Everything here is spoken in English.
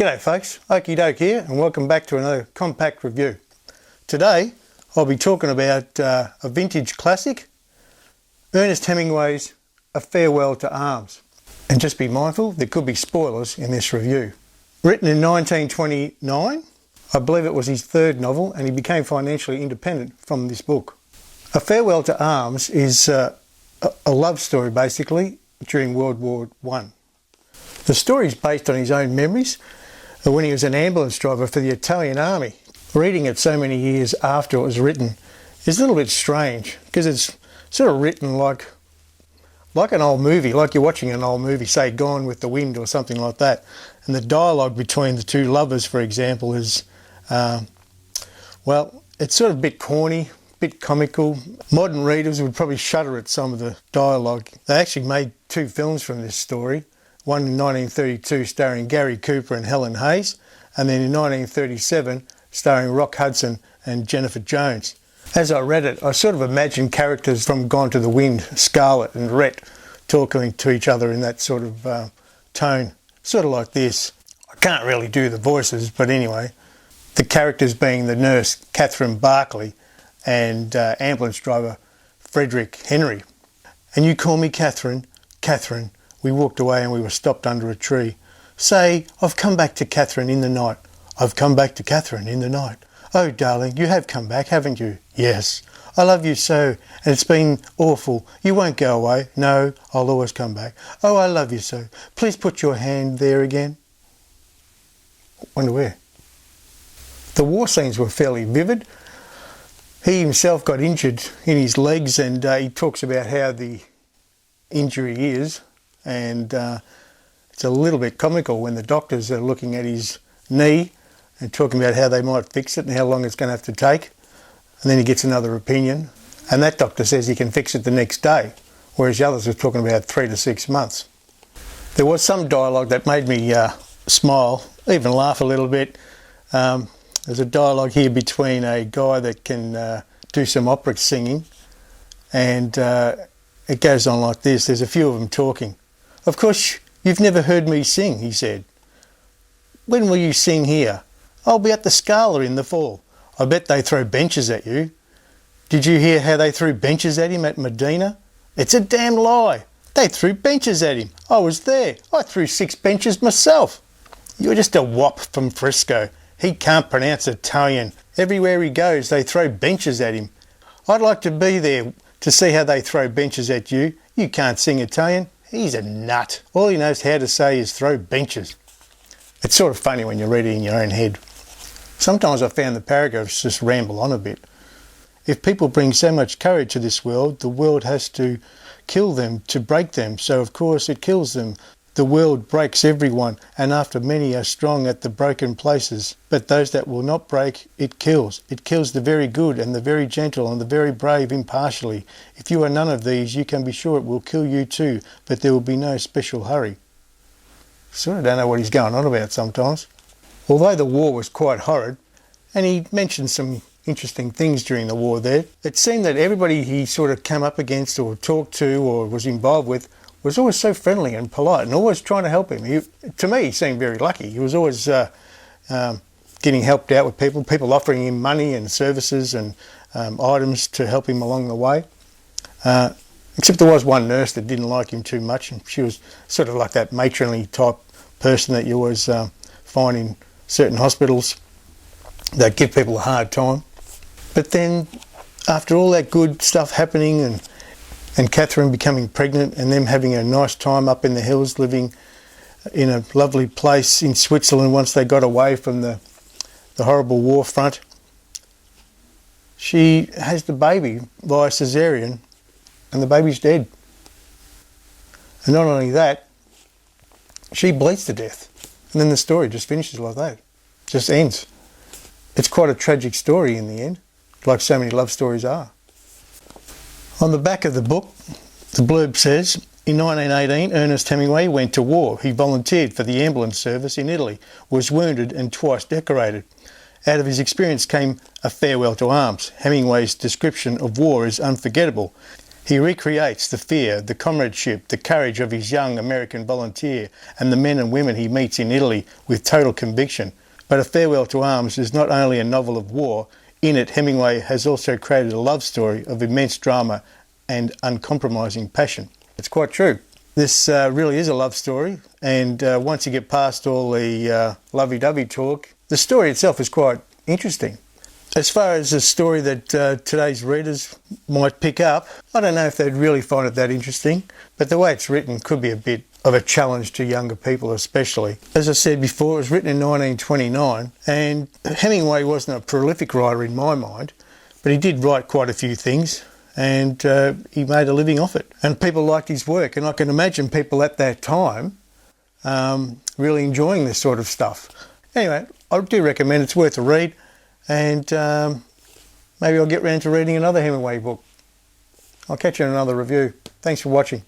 G'day folks, Okie Doke here and welcome back to another compact review. Today I'll be talking about a vintage classic, Ernest Hemingway's A Farewell to Arms. And just be mindful, there could be spoilers in this review. Written in 1929, I believe it was his third novel, and he became financially independent from this book. A Farewell to Arms is a love story basically during World War I. The story is based on his own memories when he was an ambulance driver for the Italian army. Reading it so many years after it was written is a little bit strange because it's sort of written like an old movie, like you're watching an old movie, say Gone with the Wind or something like that. And the dialogue between the two lovers, for example, is, well, it's sort of a bit corny, a bit comical. Modern readers would probably shudder at some of the dialogue. They actually made two films from this story. One in 1932 starring Gary Cooper and Helen Hayes, and then in 1937 starring Rock Hudson and Jennifer Jones. As I read it, I sort of imagined characters from Gone to the Wind, Scarlett and Rhett, talking to each other in that sort of tone, sort of like this. I can't really do the voices, but anyway, the characters being the nurse Catherine Barclay and ambulance driver Frederick Henry. And you call me Catherine, Catherine. We walked away and we were stopped under a tree. Say, I've come back to Catherine in the night. I've come back to Catherine in the night. Oh, darling, you have come back, haven't you? Yes. I love you so, and it's been awful. You won't go away. No, I'll always come back. Oh, I love you so. Please put your hand there again. Wonder where. The war scenes were fairly vivid. He himself got injured in his legs, and he talks about how the injury is. And it's a little bit comical when the doctors are looking at his knee and talking about how they might fix it and how long it's going to have to take. And then he gets another opinion, and that doctor says he can fix it the next day, whereas the others are talking about 3 to 6 months. There was some dialogue that made me smile, even laugh a little bit. There's a dialogue here between a guy that can do some opera singing, and it goes on like this. There's a few of them talking. Of course, you've never heard me sing, he said. When will you sing here? I'll be at the Scala in the fall. I bet they throw benches at you. Did you hear how they threw benches at him at Medina? It's a damn lie. They threw benches at him. I was there. I threw 6 benches myself. You're just a wop from Frisco. He can't pronounce Italian. Everywhere he goes, they throw benches at him. I'd like to be there to see how they throw benches at you. You can't sing Italian. He's a nut. All he knows how to say is throw benches. It's sort of funny when you read it in your own head. Sometimes I found the paragraphs just ramble on a bit. If people bring so much courage to this world, the world has to kill them to break them, so of course it kills them. The world breaks everyone, and after many are strong at the broken places. But those that will not break, it kills. It kills the very good and the very gentle and the very brave impartially. If you are none of these, you can be sure it will kill you too, but there will be no special hurry. Sort of don't know what he's going on about sometimes. Although the war was quite horrid, and he mentioned some interesting things during the war there, it seemed that everybody he sort of came up against or talked to or was involved with was always so friendly and polite and always trying to help him. To me, he seemed very lucky. He was always getting helped out with people offering him money and services and items to help him along the way. Except there was one nurse that didn't like him too much, and she was sort of like that matronly type person that you always find in certain hospitals that give people a hard time. But then, after all that good stuff happening and Catherine becoming pregnant and them having a nice time up in the hills, living in a lovely place in Switzerland once they got away from the horrible war front, she has the baby via caesarean and the baby's dead. And not only that, she bleeds to death. And then the story just finishes like that. Just ends. It's quite a tragic story in the end, like so many love stories are. On the back of the book, the blurb says, in 1918, Ernest Hemingway went to war. He volunteered for the ambulance service in Italy, was wounded and twice decorated. Out of his experience came A Farewell to Arms. Hemingway's description of war is unforgettable. He recreates the fear, the comradeship, the courage of his young American volunteer and the men and women he meets in Italy with total conviction. But A Farewell to Arms is not only a novel of war. In it, Hemingway has also created a love story of immense drama and uncompromising passion. It's quite true. This really is a love story, and once you get past all the lovey-dovey talk, the story itself is quite interesting. As far as a story that today's readers might pick up, I don't know if they'd really find it that interesting, but the way it's written could be a bit of a challenge to younger people especially. As I said before, it was written in 1929, and Hemingway wasn't a prolific writer in my mind, but he did write quite a few things, and he made a living off it. And people liked his work, and I can imagine people at that time really enjoying this sort of stuff. Anyway, I do recommend it's worth a read, and maybe I'll get round to reading another Hemingway book. I'll catch you in another review. Thanks for watching.